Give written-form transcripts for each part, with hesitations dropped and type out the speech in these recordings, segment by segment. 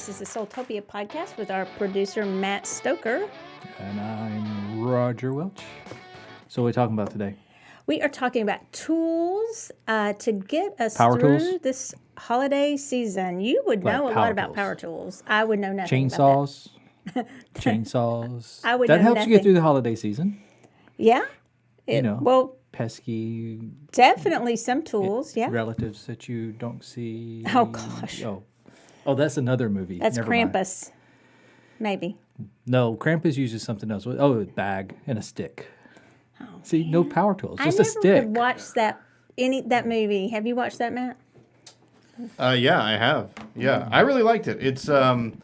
This is the Soultopia podcast with our producer, Matt Stoker. And I'm Roger Welch. So what are we talking about today? We are talking about tools to get us Power through tools? this holiday season. You would Like know a power lot about tools. power tools. I would know nothing about Chainsaws. Chainsaws. I would that know helps you get nothing. through the holiday season. that. Yeah? Well, Pesky definitely some tools, yeah. relatives that you don't see. Oh, gosh. Oh, that's another movie. That's Never mind. Krampus. Maybe. No, Krampus uses something else. Oh, a bag and a stick. See, no power tools, just I a never stick. could watch that movie. Have you watched that, Matt? Yeah, I have. Yeah, I really liked it. It's kind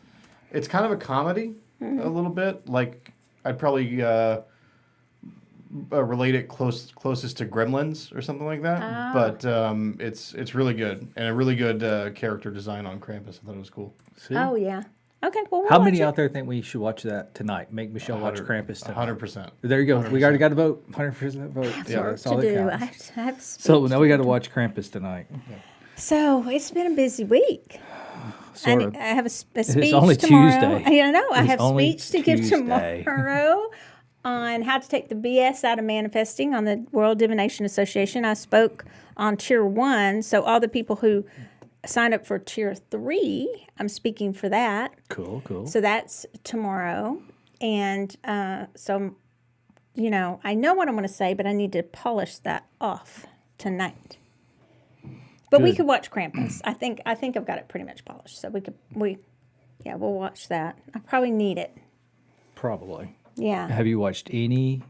of a comedy, a little bit. Like I'd probably relate it closest to Gremlins or something like that. But it's really good and a really good character design on Krampus. I thought it was cool. See? Oh, yeah. Okay, well, we'll How watch many it. out there think we should watch that tonight? Make Michelle watch Krampus tonight. 100%. There you go. We already got a vote. 100% vote. Yeah, work that's to all that do. I counts. have So speech now to we got to do. watch Krampus tonight. So it's been a busy week. Sort of. I have a speech only tomorrow. Tuesday. I know. I It's have only speech to give Tuesday. tomorrow on how to take the BS out of manifesting on the World Divination Association. I spoke on Tier 1, so all the people who signed up for Tier 3, I'm speaking for that. Cool. So that's tomorrow. And so, I know what I'm going to say, but I need to polish that off tonight. But we Good. could watch Krampus. I think I've got it pretty much polished. So we'll watch that. I probably need it. Probably. Yeah. Have you watched any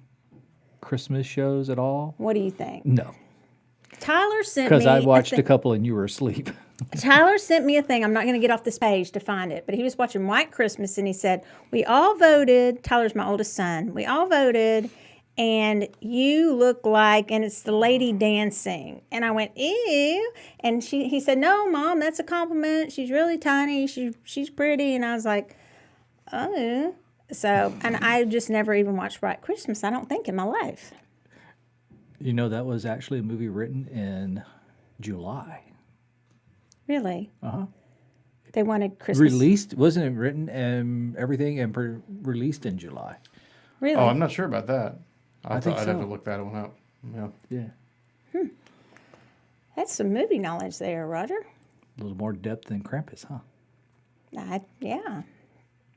Christmas shows at all? What do you think? No. Tyler sent me. Because I watched a couple and you were asleep. Tyler sent me a thing. I'm not going to get off this page to find it, but he was watching White Christmas and he said, "We all voted. Tyler's my oldest son. We all voted, and you look like," and it's the lady dancing. And I went, "Ew." And he said, "No, Mom, that's a compliment. She's really tiny. She's pretty." And I was like, "Oh." So, and I just never even watched White Christmas, I don't think, in my life. You know, that was actually a movie written in July. Really? Uh-huh. They wanted Christmas. Released, wasn't it written and everything and released in July? Really? Oh, I'm not sure about that. I think I'd have so. to look that one up. Yeah. Yeah. That's some movie knowledge there, Roger. A little more depth than Krampus, huh? Yeah.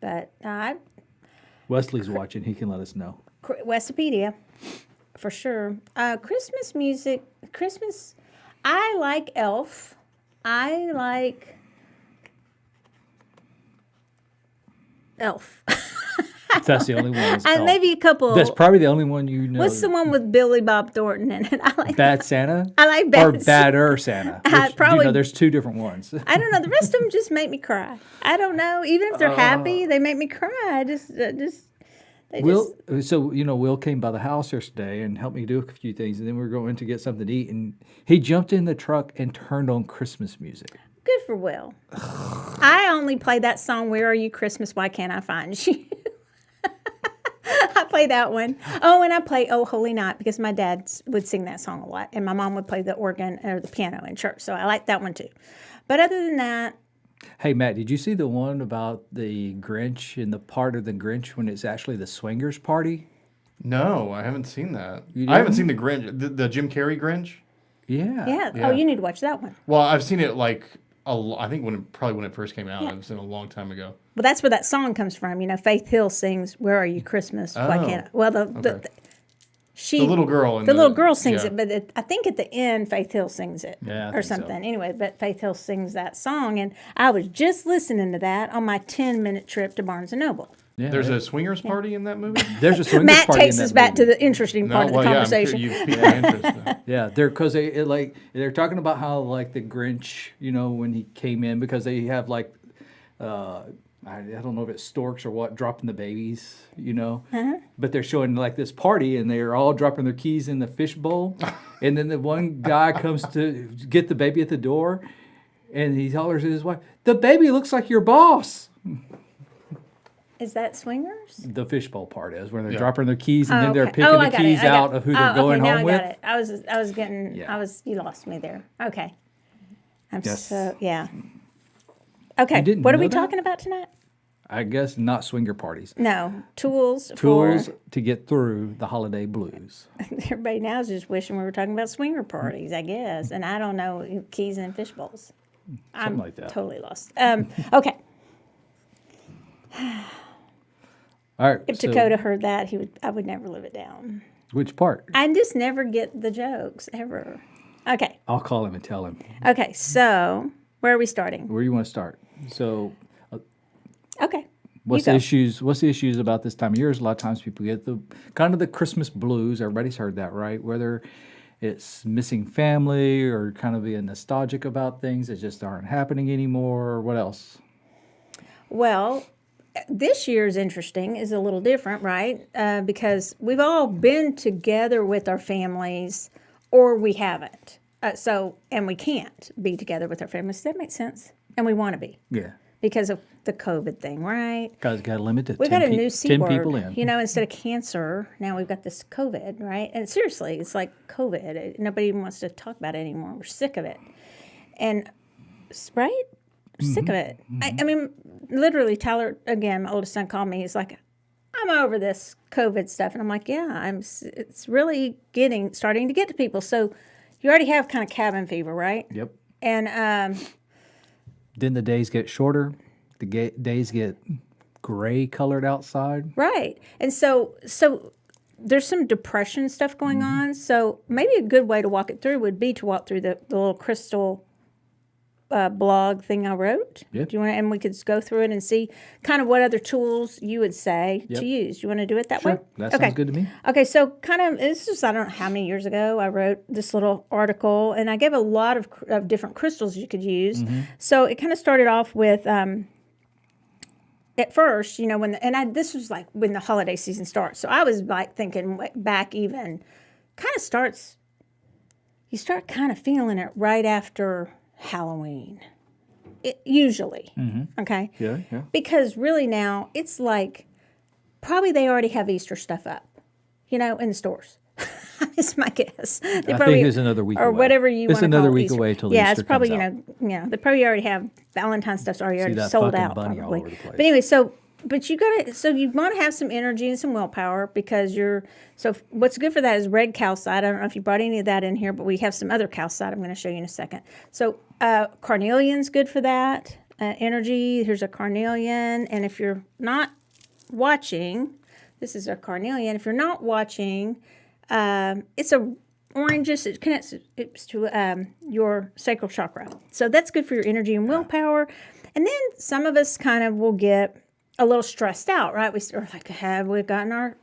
But Wesley's watching. He can let us know. Westopedia, for sure. Christmas music. Christmas. I like Elf. I like Elf. That's the only one. That's And maybe a couple. That's probably the only one you know. What's the one with Billy Bob Thornton in it? I like Bad Santa? I like Or Bad Badder Santa? Which, probably- there's two different ones. I don't know. The rest of them just make me cry. I don't know. Even if they're happy, they make me cry. Will came by the house yesterday and helped me do a few things, and then we were going to get something to eat, and he jumped in the truck and turned on Christmas music. Good for Will. I only play that song, "Where Are You Christmas, Why Can't I Find You?" I play that one. Oh, and I play "Oh Holy Night" because my dad would sing that song a lot, and my mom would play the organ or the piano in church, so I like that one too. But other than that, Hey, Matt, did you see the one about the Grinch and the part of the Grinch when it's actually the swingers party? No, I haven't seen that. You I haven't didn't? seen the Grinch, the Jim Carrey Grinch. Yeah. yeah. Yeah. Oh, you need to watch that one. Well, I've seen it I think when it first came out. It was a long time ago. Well, that's where that song comes from. Faith Hill sings "Where Are You Christmas, Why Oh, Can't I?" Well, okay. the little girl. The little girl sings it, but I think at the end Faith Hill sings it Yeah, I or think so. something. Anyway, but Faith Hill sings that song, and I was just listening to that on my 10-minute trip to Barnes & Noble. Yeah, There's a swingers party in that movie. there's a swingers Matt party takes in that us back to movie. the interesting part of the I'm sure conversation. you've piqued my interest. Yeah, they're talking about how the Grinch, when he came in, because they have I don't know if it's storks or what, dropping the babies, But they're showing this party, and they're all dropping their keys in the fishbowl. And then the one guy comes to get the baby at the door, and he hollers at his wife, "The baby looks like your boss." Is that swingers? The fishbowl part is where they're Yeah. dropping their keys, and then they're Okay. picking I the got it. keys I got out it. of who they're going now home I with. got it. I was getting. Yeah. You lost me there. Okay. I'm Yes. so yeah. Okay, didn't what are know we that? talking about tonight? I guess not swinger parties. No, tools Tools to get through the holiday blues. Everybody now is just wishing we were talking about swinger parties, I guess. And I don't know, keys and fish bowls. I'm like that. totally lost. Okay. All right. If so Dakota heard that, I would never live it down. which part? I just never get the jokes, ever. Okay. I'll call him and tell him. Okay, so where are we starting? Where do you want to start? So Okay. what's you the go. issues? What's the issues about this time of year? Is a lot of times people get the kind of the Christmas blues. Everybody's heard that, right? Whether it's missing family or kind of being nostalgic about things that just aren't happening anymore. Or what else? Well, this year's interesting is a little different, right? Because we've all been together with our families, or we haven't. And we can't be together with our families. Does that make sense? And we want to be Yeah, because of the COVID thing, right? guys got to limit to We 10, got a new C 10 word. people in. You know, instead of cancer, now we've got this COVID, right? And seriously, it's like COVID. Nobody even wants to talk about it anymore. We're sick of it. And, right? Sick of it. I mean, literally, Tyler, again, my oldest son called me. He's like, I'm over this COVID stuff. And I'm like, yeah, it's really starting to get to people. So you already have kind of cabin fever, right? Yep. And Then the days get shorter. The days get gray colored outside. right. And so there's some depression stuff going on. So maybe a good way to walk it through would be to walk through the little crystal blog thing I wrote. Yeah. Do you want to, and we could go through it and see kind of what other tools you would say Yep. to use. Do you want to do it that Sure, way? that sounds good to me. Okay, so kind of, this is, I don't know how many years ago I wrote this little article, and I gave a lot of different crystals you could use. So it kind of started off with, at first, you know, this was like when the holiday season starts. So I was like thinking back even, kind of starts, you start kind of feeling it right after Halloween. Usually, okay? Yeah. Because really now, it's like, probably they already have Easter stuff up, you know, in the stores. It's my guess. I think it's another week or away. whatever you want It's to call another week Easter. away till yeah, Easter it's probably comes they probably already have Valentine's stuff's already that sold fucking out. bunny all Probably. over the place. But anyway, so you want to have some energy and some willpower because what's good for that is red calcite. I don't know if you brought any of that in here, but we have some other calcite I'm going to show you in a second. So carnelian's good for that energy. Here's a carnelian, and if you're not watching, this is a carnelian. If you're not watching, it's a oranges. It connects to your sacral chakra, so that's good for your energy and willpower. And then some of us kind of will get a little stressed out, right? We're like, have we gotten our?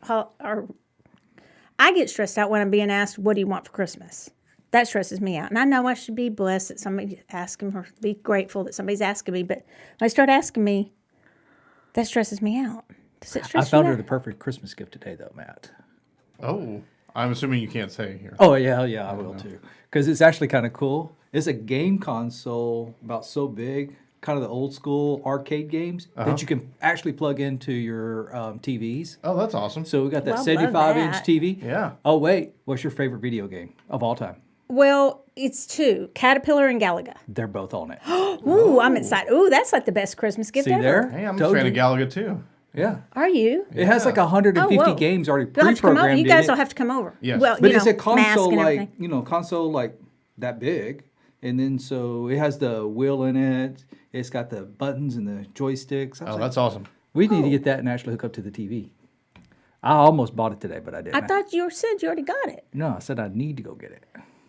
I get stressed out when I'm being asked, "What do you want for Christmas?" That stresses me out, and I know I should be blessed that somebody's asking, or be grateful that somebody's asking me. But when they start asking me, that stresses me out. Does it I stress found you her out? the perfect Christmas gift today, though, Matt. Oh, I'm assuming you can't say here. Oh, yeah, I will too. Because it's actually kind of cool. It's a game console about so big, kind of the old school arcade games that you can actually plug into your TVs. Oh, that's awesome. So we got that Well, I love 75-inch that. TV. Yeah. Oh, wait. What's your favorite video game of all time? Well, it's two, Caterpillar and Galaga. They're both on it. Ooh, I'm excited. Ooh, that's like the best Christmas gift See ever. there? Hey, I'm a Told fan you. of Galaga too. Yeah. Are you? It has like 150 Oh, whoa. games already You'll have to come over. pre-programmed You in guys it. will have to come over. Yes. Well, But you it's know, a console mask and like, everything. console like that big. And then so it has the wheel in it. It's got the buttons and the joysticks. I was Oh, like, that's awesome. we need to get that and actually hook up to the TV. I almost bought it today, but I didn't. I thought you said you already got it. No, I said I need to go get it.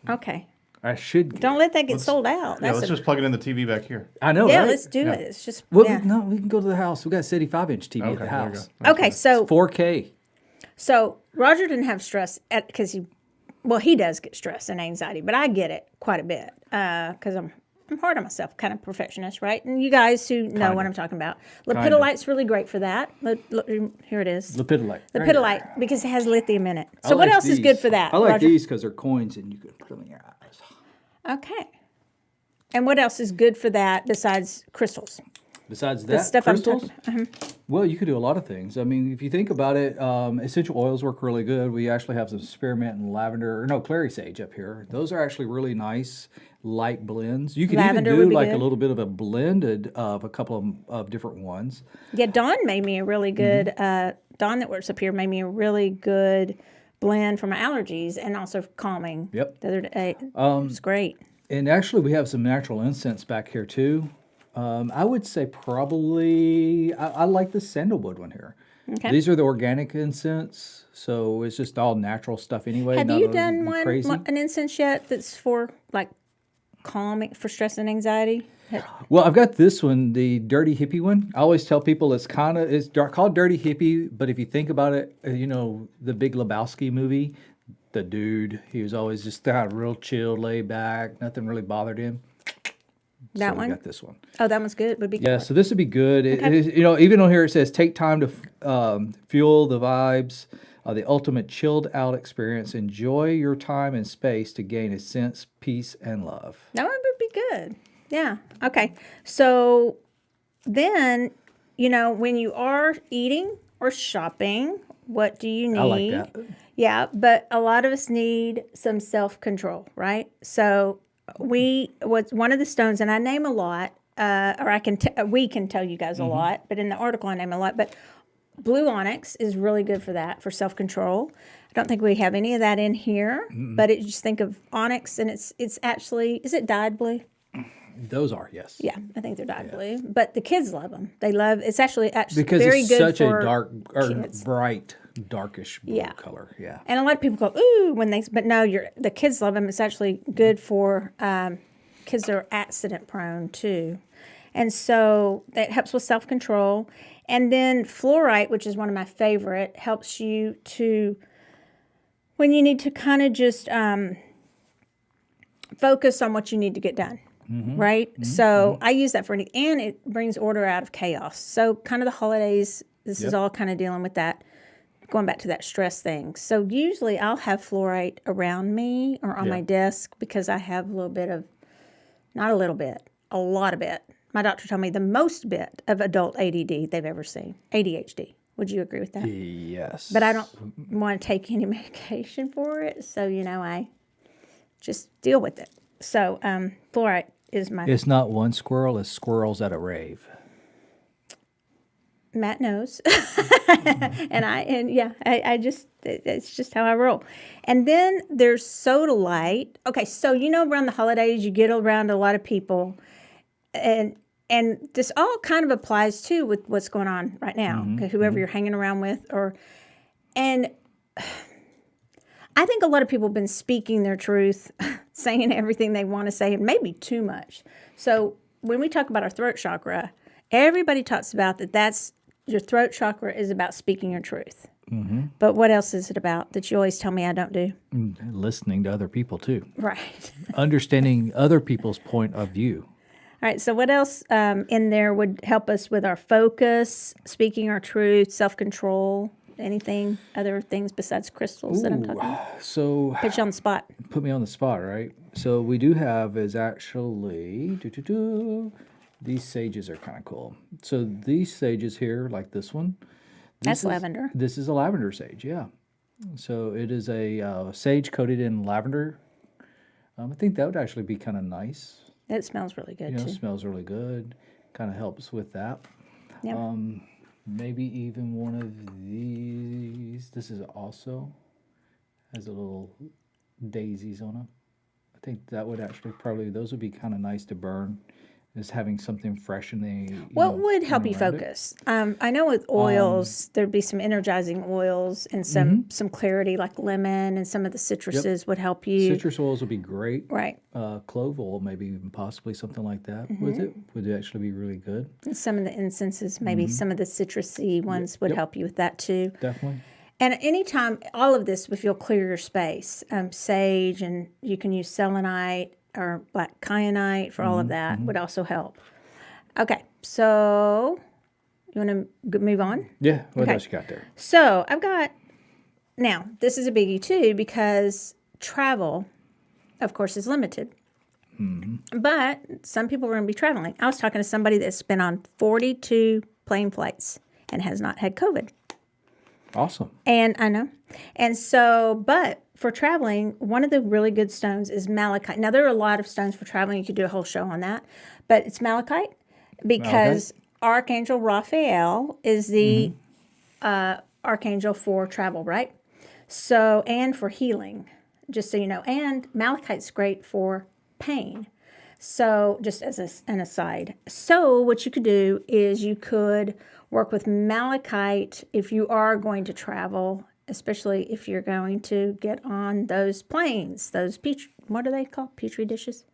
Okay. I should get Don't it. let that get sold out. Yeah, That's let's just plug it in the TV back here. I know, yeah, right? let's do Yeah. it. It's just Well, yeah. no, we can go to the house. We got a 75-inch TV at Okay, the there you house. go. Okay, so 4K. Roger didn't have stress because he does get stress and anxiety, but I get it quite a bit because I'm hard on myself, kind of perfectionist, right? And you guys who know what I'm talking about, lepidolite's really great for that. Here it is. Lepidolite. Lepidolite because it has lithium in it. I So what like else is good these. for that? I like Roger? these because they're coins and you can put them in your eyes. Okay. And what else is good for that besides crystals? Besides The that, stuff crystals. I'm talking. Well, you could do a lot of things. I mean, if you think about it, essential oils work really good. We actually have some spearmint and lavender, or no, clary sage up here. Those are actually really nice, light blends. You could Lavender even would do be like a good. little bit of a blended of a couple of different ones. Yeah, Dawn made me a really good. Dawn that works up here made me a really good blend for my allergies and also calming. Yep. The other day, it's great. And actually, we have some natural incense back here too. I would say probably I like the sandalwood one here. Okay. These are the organic incense, so it's just all natural stuff anyway. Have not you anything done crazy. an incense yet that's for like calming for stress and anxiety? Well, I've got this one, the Dirty Hippie one. I always tell people it's called Dirty Hippie, but if you think about it, the Big Lebowski movie, the dude, he was always just kind of real chill, laid back, nothing really bothered him. That So we one? got this one. Oh, that one's good. Would be Yeah, good. so this would be good. Even on here it says take time to fuel the vibes, the ultimate chilled out experience. Enjoy your time and space to gain a sense, peace, and love. That one would be good. Yeah. Okay. So then, when you are eating or shopping, what do you need? I like that. Yeah, but a lot of us need some self-control, right? So what's one of the stones, and I name a lot, or we can tell you guys a lot, but in the article I name a lot, but blue onyx is really good for that, for self-control. I don't think we have any of that in here, but just think of onyx, and it's actually, is it dyed blue? Those are, yes. Yeah, I think they're dyed blue, but the kids love them. They love, it's actually Because very it's good such for a dark or kids. bright, darkish blue Yeah. color. Yeah. And a lot of people go, ooh, but no, the kids love them. It's actually good for kids that are accident prone too. And so that helps with self-control. And then fluorite, which is one of my favorite, helps you to, when you need to kind of just focus on what you need to get done. Right? So I use that and it brings order out of chaos. So kind of the holidays, this is all kind of dealing with that, going back to that stress thing. So usually I'll have fluorite around me or on my desk because I have a little bit of, not a little bit, a lot of it. My doctor told me the most bit of adult ADD they've ever seen, ADHD. Would you agree with that? Yes. But I don't want to take any medication for it. So, I just deal with it. So fluorite is my... It's not one squirrel, it's squirrels at a rave. Matt knows. I just, it's just how I roll. And then there's sodalite. Okay, so around the holidays, you get around a lot of people, and this all kind of applies too with what's going on right now. Whoever you're hanging around with, and I think a lot of people have been speaking their truth, saying everything they want to say, and maybe too much. So when we talk about our throat chakra, everybody talks about that's your throat chakra is about speaking your truth. But what else is it about that you always tell me I don't do? Listening to other people too. Right. Understanding other people's point of view. All right. So what else in there would help us with our focus, speaking our truth, self-control? Anything, other things besides crystals that I'm talking about? So Put you on the spot. put me on the spot, right? So we do have is actually these sages are kind of cool. So these sages here, like this one, That's lavender. This is a lavender sage, yeah. So it is a sage coated in lavender. I think that would actually be kind of nice. It smells really good too. Smells really good. Kind of helps with that. Yeah. Maybe even one of these. This is also has a little daisies on them. I think that would actually those would be kind of nice to burn. Is having something fresh in the. What would help you focus? I know with oils, there'd be some energizing oils and some clarity, like lemon, and some of the citruses would help you. Citrus oils would be great. Right. Clove oil, maybe even possibly something like that with it would actually be really good. And some of the incenses, maybe some of the citrusy ones would help you with that too. Definitely. And anytime, all of this, if you'll clear your space, sage, and you can use selenite or black kyanite for all of that would also help. Okay, so you want to move on? Yeah. What Okay. else you got there? So I've got, now this is a biggie too because travel, of course, is limited. But some people are going to be traveling. I was talking to somebody that's been on 42 plane flights and has not had COVID. Awesome. And I know. And so, but for traveling, one of the really good stones is malachite. Now, there are a lot of stones for traveling. You could do a whole show on that. But it's malachite because Archangel Raphael is the archangel for travel, right? So, and for healing, just so you know. And malachite's great for pain. So, just as an aside. So, what you could do is you could work with malachite if you are going to travel, especially if you're going to get on those planes, those what are they called? Petri dishes?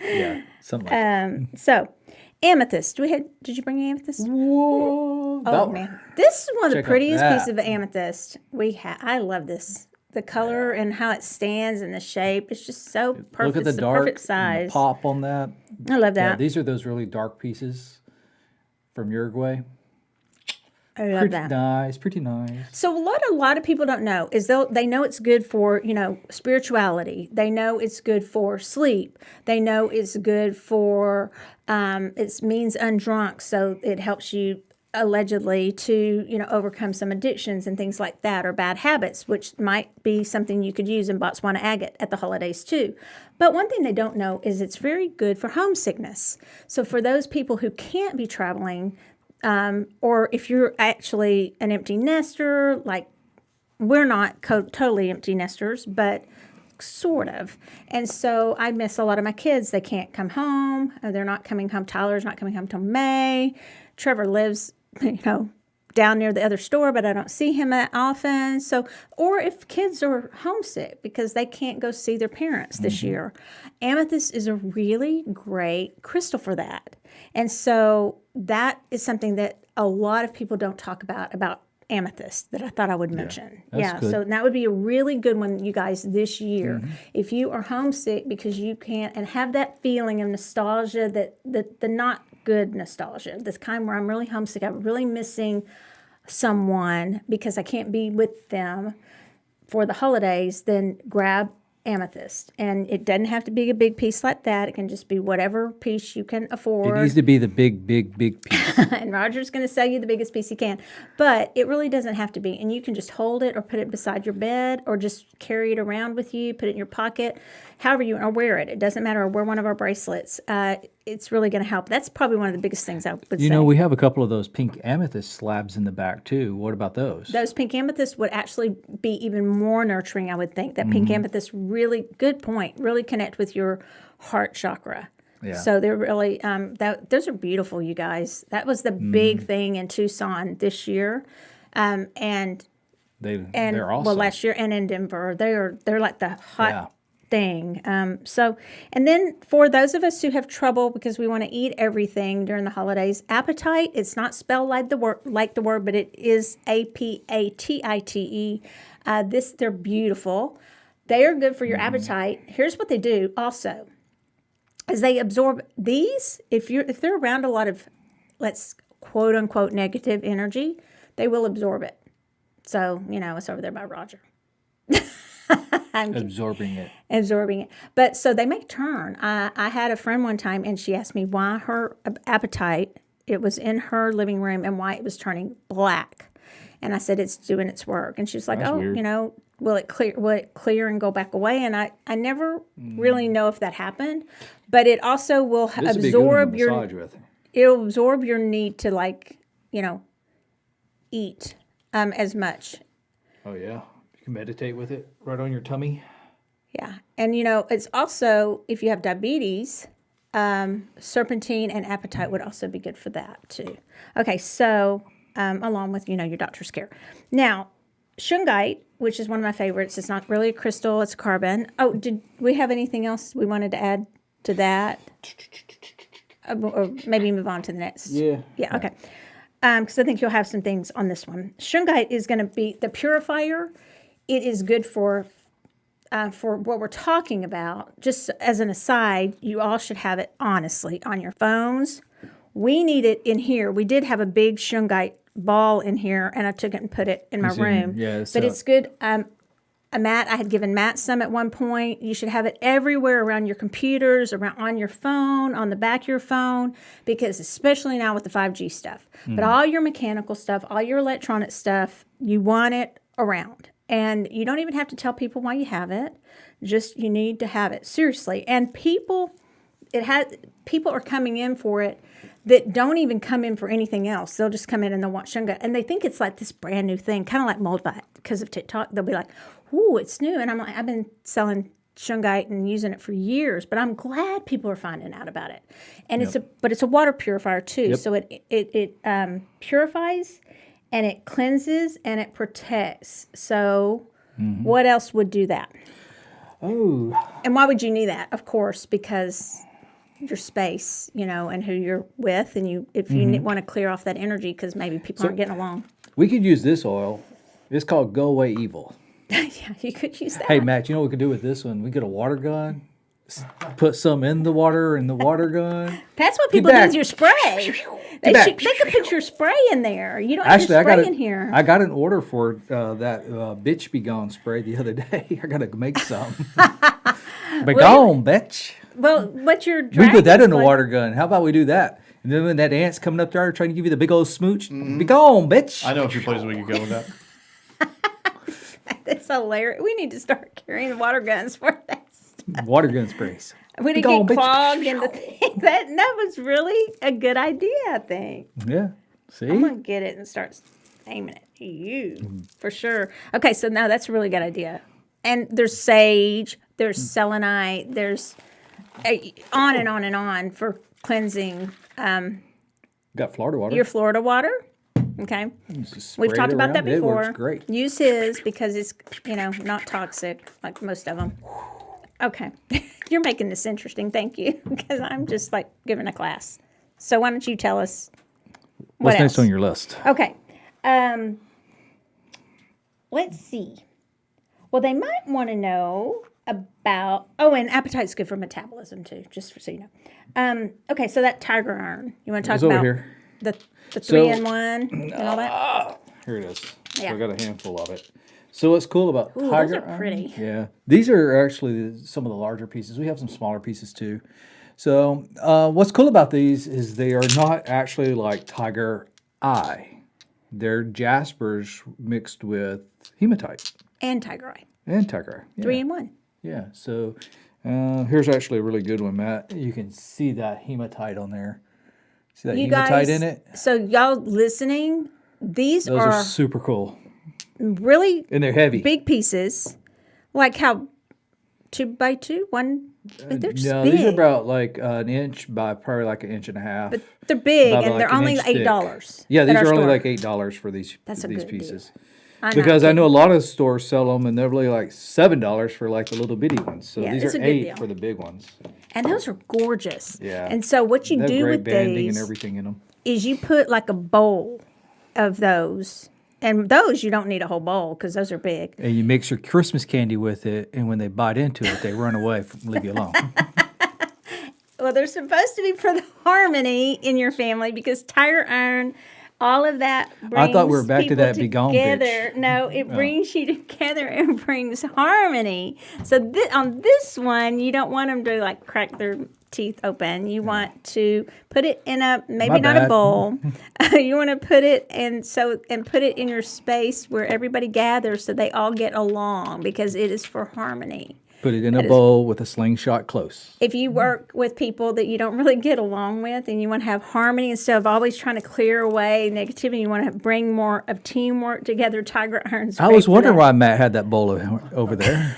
Yeah, something like that. So, amethyst. Did you bring amethyst? Whoa. Oh, man. This is one of the Check out prettiest that. pieces of amethyst we have. I love this. The color and how it stands and the shape. It's just so perfect. Look at the It's dark perfect and size. the pop on that. I love Yeah, that. these are those really dark pieces from Uruguay. I love Pretty that. nice, pretty nice. So what a lot of people don't know is they know it's good for, spirituality. They know it's good for sleep. They know it's good for, it means undrunk. So it helps you allegedly to, overcome some addictions and things like that, or bad habits, which might be something you could use in Botswana agate at the holidays too. But one thing they don't know is it's very good for homesickness. So for those people who can't be traveling, or if you're actually an empty nester, like we're not totally empty nesters, but sort of. And so I miss a lot of my kids. They can't come home. They're not coming home. Tyler's not coming home till May. Trevor lives, down near the other store, but I don't see him that often. So, or if kids are homesick because they can't go see their parents this year, amethyst is a really great crystal for that. And so that is something that a lot of people don't talk about amethyst that I thought I would mention. that's good. So that would be a really good one, you guys, this year. If you are homesick because you can't, and have that feeling of nostalgia, that the not good nostalgia, this kind where I'm really homesick, I'm really missing someone because I can't be with them for the holidays, then grab amethyst. And it doesn't have to be a big piece like that. It can just be whatever piece you can afford. It needs to be the big piece. And Roger's going to sell you the biggest piece he can. But it really doesn't have to be. And you can just hold it or put it beside your bed or just carry it around with you, put it in your pocket, however you want, or wear it. It doesn't matter. Or wear one of our bracelets. It's really going to help. That's probably one of the biggest things I would say. We have a couple of those pink amethyst slabs in the back too. What about those? Those pink amethysts would actually be even more nurturing, I would think. That pink amethyst really, good point, really connect with your heart chakra. Yeah. So they're really, those are beautiful, you guys. That was the big thing in Tucson this year. And they're awesome. Well, last year and in Denver. They're like the hot Yeah. thing. And then for those of us who have trouble because we want to eat everything during the holidays, apatite, it's not spelled like the word, but it is apatite. They're beautiful. They are good for your appetite. Here's what they do also, is they absorb these. If they're around a lot of, let's quote unquote, negative energy, they will absorb it. So, it's over there by Roger. Absorbing it. But so they make turn. I had a friend one time and she asked me why her appetite, it was in her living room, and why it was turning black. And I said, it's doing its work. And she was like, That's weird. will it clear and go back away? And I never really know if that happened, but it also will This would be a good one to absorb massage with. it'll absorb your need to eat as much. Oh yeah. You can meditate with it right on your tummy. Yeah. And, it's also, if you have diabetes, serpentine and apatite would also be good for that too. Okay. So, along with, your doctor's care. Now, shungite, which is one of my favorites. It's not really a crystal. It's a carbon. Oh, did we have anything else we wanted to add to that? Or maybe move on to the next. Yeah. Yeah. Okay. Because I think you'll have some things on this one. Shungite is going to be the purifier. It is good for what we're talking about. Just as an aside, you all should have it, honestly, on your phones. We need it in here. We did have a big shungite ball in here, and I took it and put it in my room. Yeah, but it's good. Matt, I had given Matt some at one point. You should have it everywhere around your computers, around on your phone, on the back of your phone, because especially now with the 5G stuff. But all your mechanical stuff, all your electronic stuff, you want it around. And you don't even have to tell people why you have it. Just you need to have it. Seriously. And people are coming in for it that don't even come in for anything else. They'll just come in and they'll want shungite. And they think it's like this brand new thing, kind of like mold bite. Because of TikTok, they'll be like, ooh, it's new. And I'm like, I've been selling shungite and using it for years, but I'm glad people are finding out about it. And it's a water purifier too. So it purifies and it cleanses and it protects. So what else would do that? Oh. And why would you need that? Of course, because your space, and who you're with, and if you want to clear off that energy because maybe people aren't getting along. We could use this oil. It's called Go Away Evil. Yeah, you could use that. Hey, Matt, you know what we could do with this one? We get a water gun, put some in the water gun. That's what people do with your spray. They could put your spray in there. You don't have your spray in here. I got an order for that Bitch Be Gone spray the other day. I got to make some. Be gone, bitch. Well, what you're We put that in the water gun. How about we do that? And then when that ant's coming up there trying to give you the big old smooch, be gone, bitch. I know a few places we could go with that. That's hilarious. We need to start carrying water guns for that stuff. Water gun sprays. We didn't get clogged in the thing. That was really a good idea, I think. Yeah. See? I'm going to get it and start aiming it at you for sure. Okay, so now that's a really good idea. And there's sage, there's selenite, there's on and on and on for cleansing. Got Florida water. Your Florida water. Okay. We've talked about that before. It works great. Use his because it's, not toxic like most of them. Okay. You're making this interesting. Thank you. Because I'm just like giving a class. So why don't you tell us What's else? next on your list? Okay. Let's see. Well, they might want to know about, and appetite's good for metabolism too, just so you know. Okay, so that tiger iron. You want to talk It's about over here. the 3-in-1 and all that? Here it is. So Yeah. I got a handful of it. So what's cool about Ooh, tiger those are iron- pretty. Yeah. These are actually some of the larger pieces. We have some smaller pieces too. So what's cool about these is they are not actually like tiger eye. They're jaspers mixed with hematite And tiger eye. and tiger eye. Yeah. 3-in-1. Yeah. So here's actually a really good one, Matt. You can see that hematite on there. See that You hematite guys, in it? so y'all listening, these Those are are super cool. really And they're heavy. big pieces. Like how 2x2, one. They're just No, big. these are about like an inch by probably like an inch and a half. But they're big, About and like they're an only inch thick. $8. Yeah, these at are our only store. like $8 for these That's a these good deal. pieces. I'm not Because I kidding. know a lot of stores sell them, and they're really like $7 for like the little bitty ones. So Yeah, these it's are a good $8 deal. for the big ones. And those are gorgeous. Yeah. And so what you They have do great with banding these and everything in them. is you put like a bowl of those. And those you don't need a whole bowl because those are big. And you mix your Christmas candy with it, and when they bite into it, they run away, leave you alone. Well, they're supposed to be for the harmony in your family because tiger iron, all of that brings I thought we were back to people that be gone together. bitch. No, it brings you together and brings harmony. So on this one, you don't want them to like crack their teeth open. You want to put it in maybe My not a bad. bowl. You want to put it and put it in your space where everybody gathers so they all get along because it is for harmony. Put it in a bowl with a slingshot close. If you work with people that you don't really get along with and you want to have harmony instead of always trying to clear away negativity, you want to bring more of teamwork together, tiger iron's I great was for wondering that. why Matt had that bowl over there.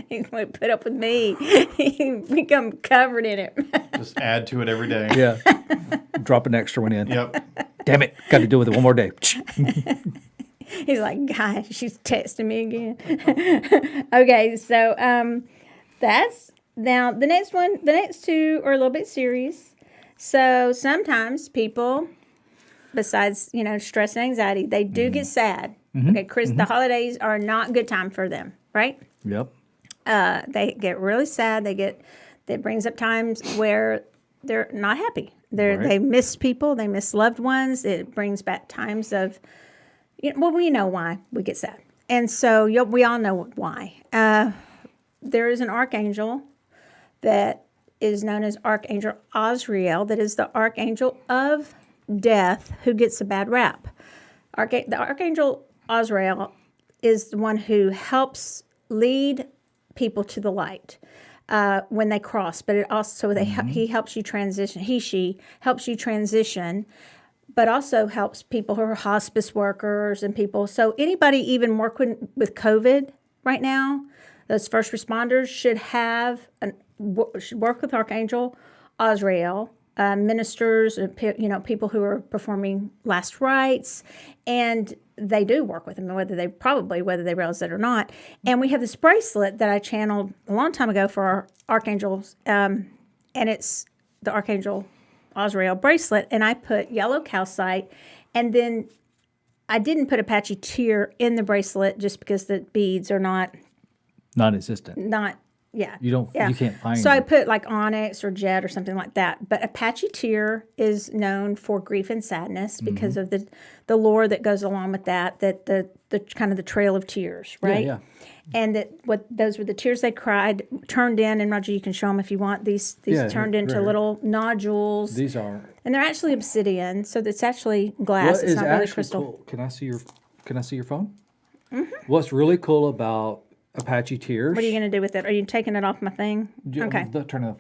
He would put up with me. He become covered in it. Just add to it every day. Yeah. Drop an extra one in. Yep. Damn it. Got to do with it one more day. He's like, guys, she's texting me again. Okay, so that's now the next one. The next two are a little bit serious. So sometimes people, besides stress and anxiety, they do get sad. Okay, Chris, the holidays are not a good time for them, right? Yep. They get really sad. That brings up times where they're not happy. They miss people. They miss loved ones. It brings back times of, we know why we get sad. And so we all know why. There is an archangel that is known as Archangel Azrael, that is the archangel of death, who gets a bad rap. The Archangel Azrael is the one who helps lead people to the light when they cross, but it also he helps you transition. She helps you transition, but also helps people who are hospice workers and people. So anybody even working with COVID right now, those first responders should work with Archangel Azrael, ministers, people who are performing last rites, and they do work with them, whether they realize it or not. And we have this bracelet that I channeled a long time ago for our archangels, and it's the Archangel Azrael bracelet, and I put yellow calcite, and then I didn't put Apache tear in the bracelet just because the beads are Non-existent. You can't find So them. I put like onyx or jet or something like that. But Apache tear is known for grief and sadness because of the lore that goes along with that the kind of the trail of tears, right? Yeah. And those were the tears they cried, turned in, and Roger, you can show them if you want. These turned into right. little nodules. These are. And they're actually obsidian, so it's actually glass. It's not really crystal. Cool. Can I see your phone? Mm-hmm. What's really cool about Apache tears? What are you going to do with it? Are you taking it off my thing? Okay.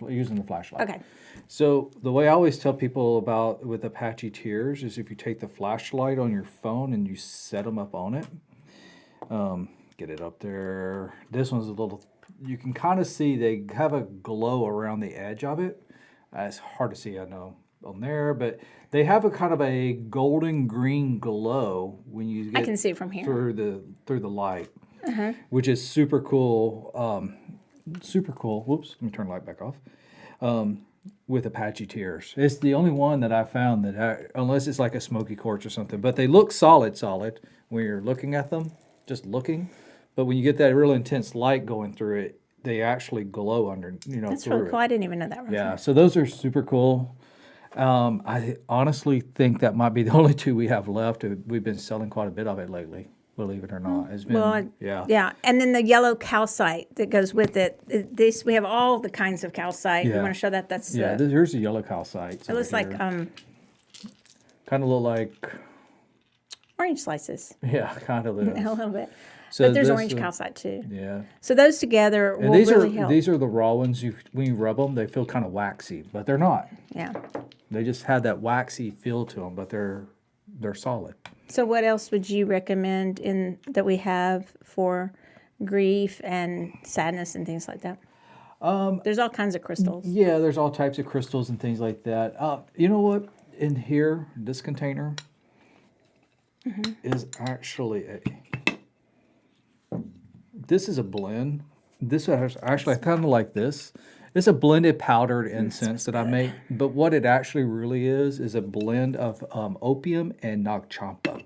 Using the flashlight. Okay. So the way I always tell people with Apache tears is if you take the flashlight on your phone and you set them up on it, get it up there. This one's a little, you can kind of see they have a glow around the edge of it. It's hard to see, I know, on there, but they have a kind of a golden green glow when you get I can see it from here. through the light, which is super cool. Super cool. Whoops, let me turn the light back off. With Apache tears, it's the only one that I found that unless it's like a smoky quartz or something, but they look solid when you're looking at them, just looking. But when you get that real intense light going through it, they actually glow under, That's through really cool. it. I didn't even know that. Roger. Yeah, so those are super cool. I honestly think that might be the only two we have left. We've been selling quite a bit of it lately, believe it or not. It's been, Yeah, and then the yellow calcite that goes with it. We have all the kinds of calcite. You Yeah. want to show that? That's here's the yellow calcite. it looks like kind of look like orange slices. Yeah, kind of A little bit. So but there's this orange one- calcite too. Yeah. So those together And will really help. these are the raw ones. When you rub them, they feel kind of waxy, but they're not. Yeah. They just have that waxy feel to them, but they're solid. So what else would you recommend that we have for grief and sadness and things like that? There's all kinds of crystals. Yeah, there's all types of crystals and things like that. You know what? In here, this container is actually this is a blend. This is actually kind of like this. It's a blended powdered incense that I make, but what it actually really is a blend of opium and nagchampa.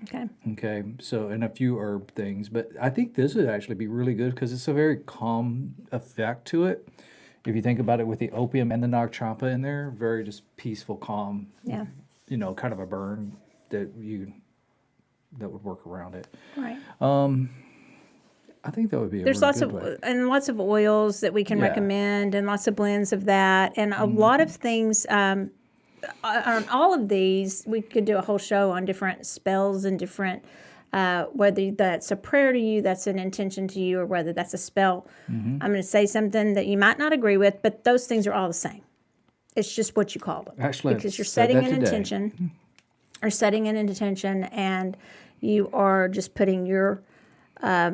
Okay. Okay, so and a few herb things, but I think this would actually be really good because it's a very calm effect to it. If you think about it with the opium and the nagchampa in there, very just peaceful, calm. Yeah. Kind of a burn that would work around it. Right. I think that would be There's lots of oils that we can recommend, and lots of blends of that, and a lot of things. On all of these, we could do a whole show on different spells and different, whether that's a prayer to you, that's an intention to you, or whether that's a spell. I'm going to say something that you might not agree with, but those things are all the same. It's just what you call them. Actually, because you're setting an intention, and you are just putting your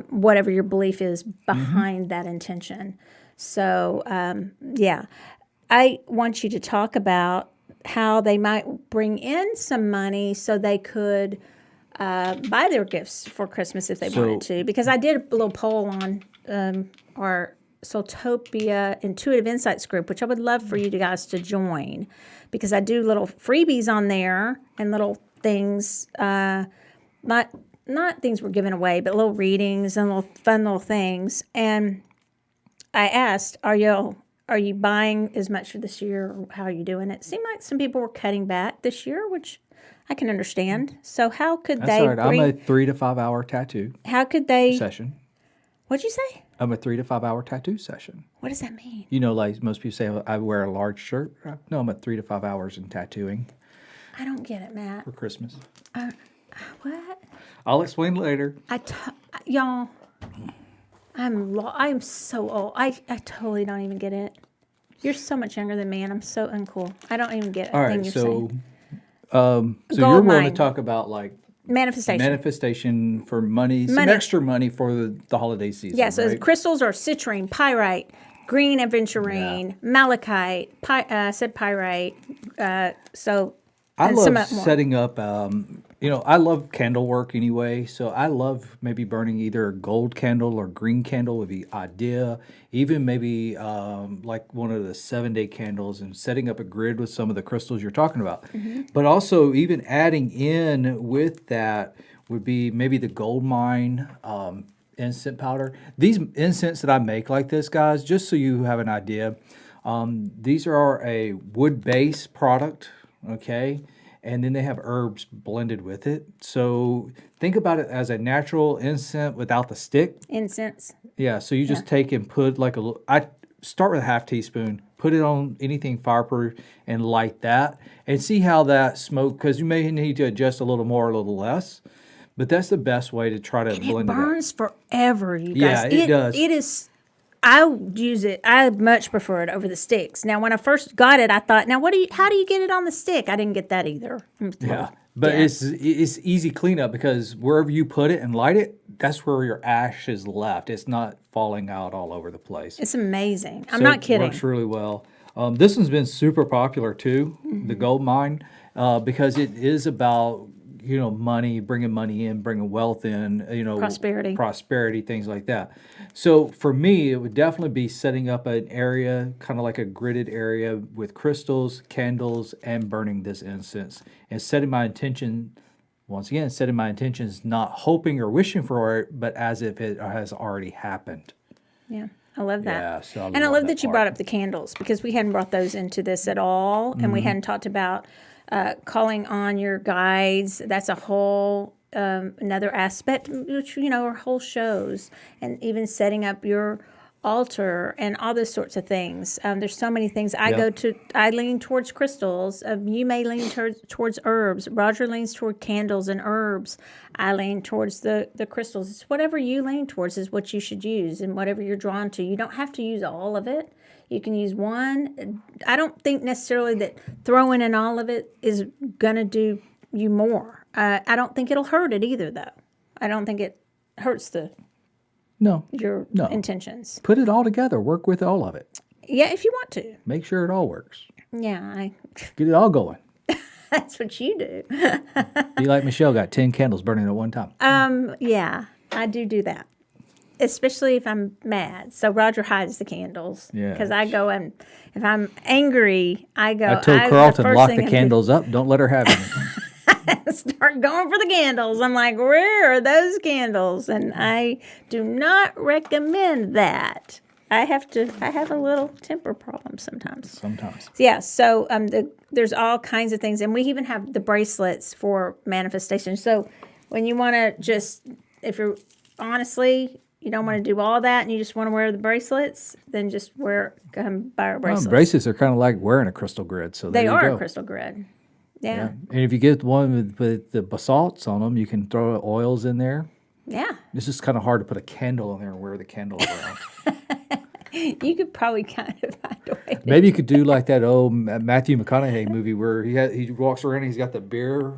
whatever your belief is behind that intention. So, I want you to talk about how they might bring in some money so they could buy their gifts for Christmas if they wanted to. Because I did a little poll on our Soultopia Intuitive Insights group, which I would love for you guys to join, because I do little freebies on there and little things, not things we're giving away, but little readings and little fun little things. And I asked, are you buying as much for this year, or how are you doing it? It seemed like some people were cutting back this year, which I can understand. So how could That's they all right. I'm a bring? 3 to 5 hour tattoo How could they? session. What'd you say? I'm a 3 to 5 hour tattoo session. What does that mean? You know, like most people say, I wear a large shirt. No, I'm at 3 to 5 hours in tattooing I don't get it, Matt. for Christmas. What? I'll explain later. Y'all, I am so old. I totally don't even get it. You're so much younger than me, and I'm so uncool. I don't even get a All thing right, you're so saying. so you're Gold willing to mine. talk about like Manifestation. for money, some Money. extra money for the holiday season. Yeah, so right? crystals are citrine, pyrite, green aventurine, malachite, I said pyrite. So I and love some more. setting up. I love candle work anyway, so I love maybe burning either a gold candle or green candle would be idea. Even maybe like one of the 7-day candles and setting up a grid with some of the crystals you're talking about. Mm-hmm. But also even adding in with that would be maybe the gold mine incense powder. These incense that I make like this, guys, just so you have an idea, these are a wood-based product, okay? And then they have herbs blended with it. So think about it as a natural incense without the stick. Incense. Yeah, so you just take and put like I start with a half teaspoon, put it on anything fireproof and light that and see how that smoke, because you may need to adjust a little more, a little less. But that's the best way to try to It blend it up. burns forever, you Yeah, guys. it does. It is. I use it. I much prefer it over the sticks. Now, when I first got it, I thought, now how do you get it on the stick? I didn't get that either. Yeah, but Yeah. it's easy cleanup because wherever you put it and light it, that's where your ash is left. It's not falling out all over the place. It's amazing. I'm So not it kidding. works really well. This one's been super popular too, the gold mine, because it is about money, bringing money in, bringing wealth in, prosperity, things like that. So for me, it would definitely be setting up an area, kind of like a gridded area with crystals, candles, and burning this incense, and setting my intention. Once again, setting my intentions, not hoping or wishing for it, but as if it has already happened. Yeah, I love that. Yeah, so I and I love love that that you part. brought up the candles because we hadn't brought those into this at all, and we hadn't talked about calling on your guides. That's a whole another aspect, which are whole shows, and even setting up your altar and all those sorts of things. There's so many things. I lean towards crystals. You may lean towards herbs. Roger leans toward candles and herbs. I lean towards the crystals. It's whatever you lean towards is what you should use, and whatever you're drawn to. You don't have to use all of it. You can use one. I don't think necessarily that throwing in all of it is going to do you more. I don't think it'll hurt it either, though. I don't think it hurts your intentions. Put it all together. Work with all of it. Yeah, if you want to. Make sure it all works. Yeah, Get it all going. that's what you do. Be like Michelle, got 10 candles burning at one time. Yeah, I do that. Especially if I'm mad. So Roger hides the candles. Yeah. Because I go and if I'm angry, I go. I told Carlton, first lock thing the I do- candles up. Don't let her have any. start going for the candles. I'm like, where are those candles? And I do not recommend that. I have a little temper problem sometimes. Sometimes. Yeah, so there's all kinds of things. And we even have the bracelets for manifestation. So when you want to just, if you're honestly, you don't want to do all that and you just want to wear the bracelets, then just buy our bracelets. Bracelets are kind of like wearing a crystal grid. So there They you are go. a crystal grid. Yeah. Yeah. And if you get one with the basalts on them, you can throw oils in there. Yeah. It's just kind of hard to put a candle in there and wear the candle around. You could probably kind of find a way to Maybe you could do like that old Matthew McConaughey movie where he walks around and he's got the beer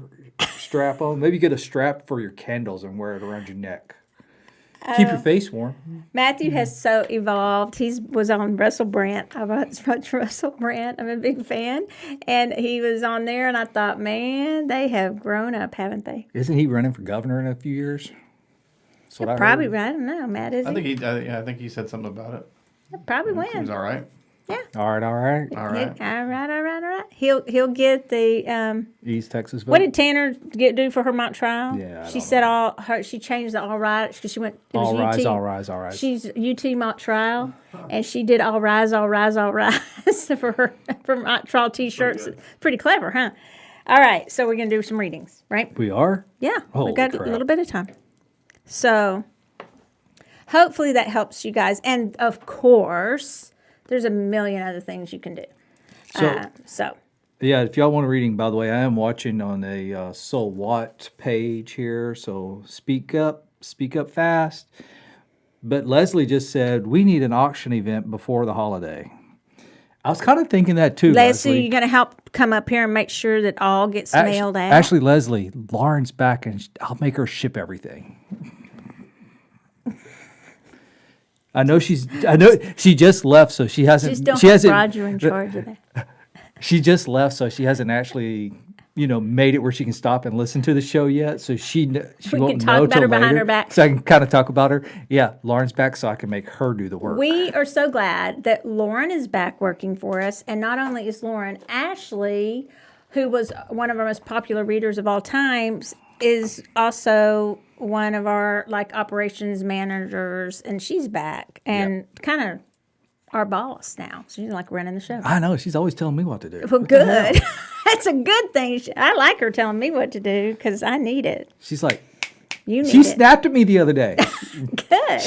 strap on. Maybe you get a strap for your candles and wear it around your neck. Keep your face warm. Matthew has so evolved. He was on Russell Brand. I watch Russell Brand. I'm a big fan. And he was on there, and I thought, man, they have grown up, haven't they? Isn't he running for governor in a few years? That's what I Probably, heard. I don't know, Matt, is he? I think he said something about it. He'll probably Seems win. all right. Yeah. All right. All right. All right. He'll get the East Texas vote. what did Tanner do for her mock trial? Yeah, I she don't said she changed the all right because she went. It was All rise, UT. all rise, all rise. She's UT mock trial, and she did all rise for her mock trial T-shirts. Pretty clever, huh? All right, so we're going to do some readings, right? We are? Yeah, Holy we've got crap. a little bit of time. So hopefully that helps you guys. And of course, there's a million other things you can do. So, yeah, if y'all want a reading, by the way, I am watching on a SoulWhat page here. So speak up fast. But Leslie just said, we need an auction event before the holiday. I was kind of thinking that too, Leslie, Leslie. you're going to help come up here and make sure that all gets mailed out. Actually, Leslie, Lauren's back, and I'll make her ship everything. I know she just left, so she hasn't. Just don't she have hasn't. Roger in charge of that. She just left, so she hasn't actually, made it where she can stop and listen to the show yet. So she We won't can talk know about till her behind later. her back. So I can kind of talk about her. Yeah, Lauren's back, so I can make her do the work. We are so glad that Lauren is back working for us. And not only is Lauren, Ashley, who was one of our most popular readers of all times, is also one of our operations managers, and she's back and kind of our boss now. She's running the show. I know, she's always telling me what to do. Well, good. That's a good thing. I like her telling me what to do because I need it. She's like, You need she it. snapped at me the other day. Good.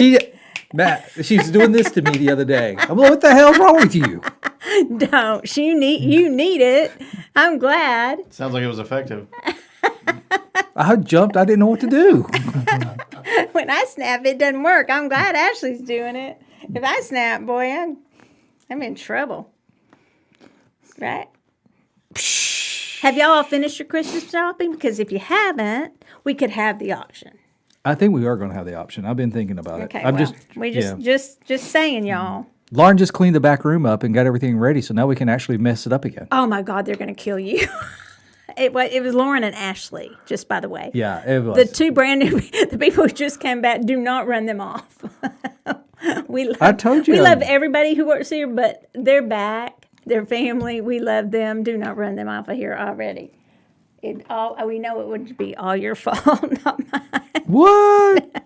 She's doing this to me the other day. I'm like, what the hell's wrong with you? Don't. You need it. I'm glad. Sounds like it was effective. I jumped. I didn't know what to do. When I snap, it doesn't work. I'm glad Ashley's doing it. If I snap, boy, I'm in trouble. Right? Have y'all all finished your Christmas shopping? Because if you haven't, we could have the auction. I think we are going to have the option. I've been thinking about Okay, it. just saying, y'all. Lauren just cleaned the back room up and got everything ready, so now we can actually mess it up again. Oh my God, they're going to kill you. It was Lauren and Ashley, just by the way. Yeah, it was. The two brand new, the people who just came back, do not run them off. I told you. We love everybody who works here, but they're back. Their family, we love them. Do not run them off of here already. We know it would be all your fault, not mine. What?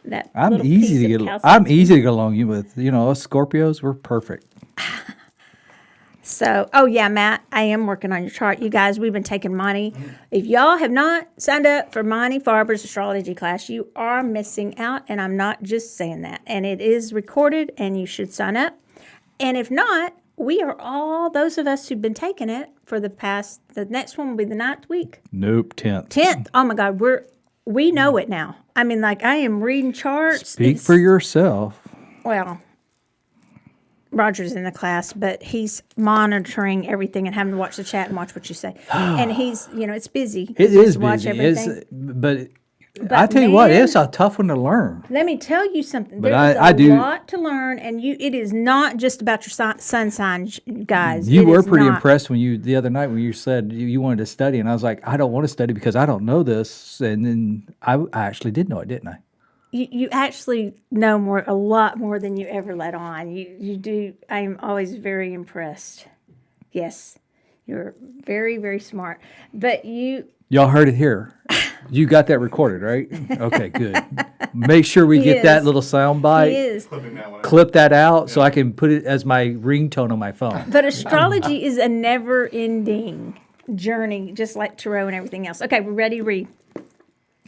That I'm little easy piece to of get. calcium. I'm easy to get along with. Us Scorpios, we're perfect. So, oh yeah, Matt, I am working on your chart. You guys, we've been taking Monty. If y'all have not signed up for Monty Farber's astrology class, you are missing out, and I'm not just saying that. And it is recorded, and you should sign up. And if not, we are all those of us who've been taking it for the next one will be the 9th week. Nope, 10th. 10th. Oh my God, we know it now. I mean, I am reading charts. Speak for yourself. Well, Roger's in the class, but he's monitoring everything and having to watch the chat and watch what you say. And he's, it's busy. It He has is to watch busy. everything. But I tell you what, man, it's a tough one to learn. Let me tell you something. But There's I a do- lot to learn, and it is not just about your sun sign, guys. You It were is pretty not. impressed the other night when you said you wanted to study, and I was like, I don't want to study because I don't know this. And then I actually did know it, didn't I? You actually know a lot more than you ever let on. You do. I am always very impressed. Yes, you're very, very smart. But Y'all heard it here. You got that recorded, right? Okay, good. Make sure we get that is. little sound he bite. is. Clip that out so I can put it as my ringtone on my phone. But astrology is a never-ending journey, just like tarot and everything else. Okay, we're ready to read.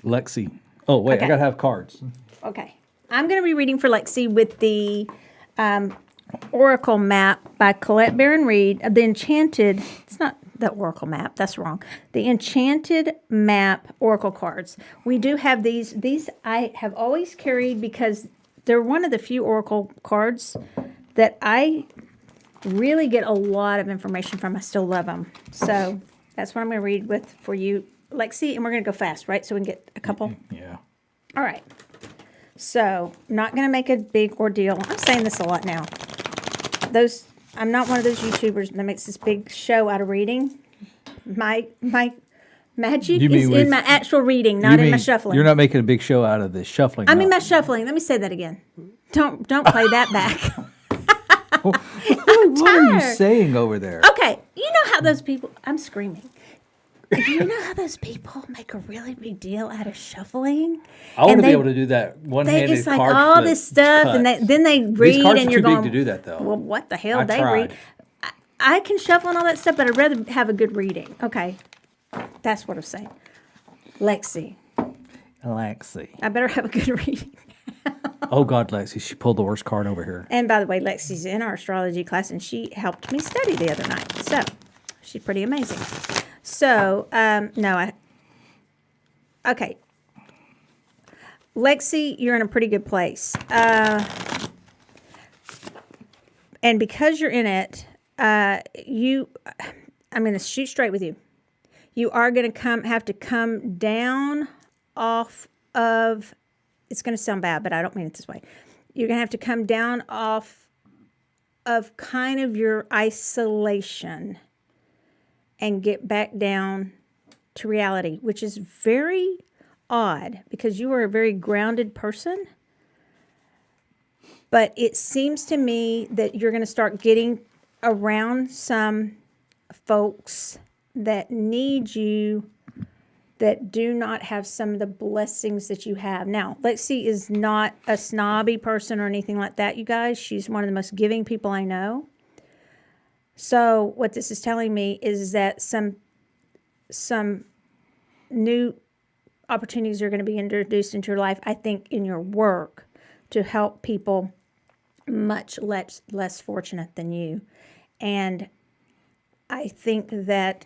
Lexi. Oh, wait, Okay. I got to have cards. Okay. I'm going to be reading for Lexi with the Oracle map by Colette Baron Reed. The Enchanted, it's not the Oracle map, that's wrong. The Enchanted Map Oracle cards. We do have these. These I have always carried because they're one of the few Oracle cards that I really get a lot of information from. I still love them. So that's what I'm going to read for you, Lexi, and we're going to go fast, right? So we can get a couple. Yeah. All right. So, not going to make a big ordeal. I'm saying this a lot now. I'm not one of those YouTubers that makes this big show out of reading. My magic is in my actual reading, not in my shuffling. You're not making a big show out of this shuffling. I mean my shuffling. Let me say that again. Don't play that back. What are you saying over there? Okay, you know how those people... I'm screaming. You know how those people make a really big deal out of shuffling? I want to be able to do that one-handed It's like card all flip this stuff, cut. and then they These read, cards and are you're too big going, to do that, though. well, what the hell? I They tried. read. I can shuffle and all that stuff, but I'd rather have a good reading. Okay. That's what I'm saying. Lexi. I better have a good reading. Oh God, Lexi, she pulled the worst card over here. And by the way, Lexi's in our astrology class, and she helped me study the other night. So, she's pretty amazing. So, okay. Lexi, you're in a pretty good place. And because you're in it, I'm going to shoot straight with you. You are going to have to come down off of, it's going to sound bad, but I don't mean it this way. You're going to have to come down off of kind of your isolation and get back down to reality, which is very odd because you are a very grounded person. But it seems to me that you're going to start getting around some folks that need you, that do not have some of the blessings that you have. Now, Lexi is not a snobby person or anything like that, you guys. She's one of the most giving people I know. So what this is telling me is that some new opportunities are going to be introduced into your life, I think, in your work to help people much less fortunate than you. And I think that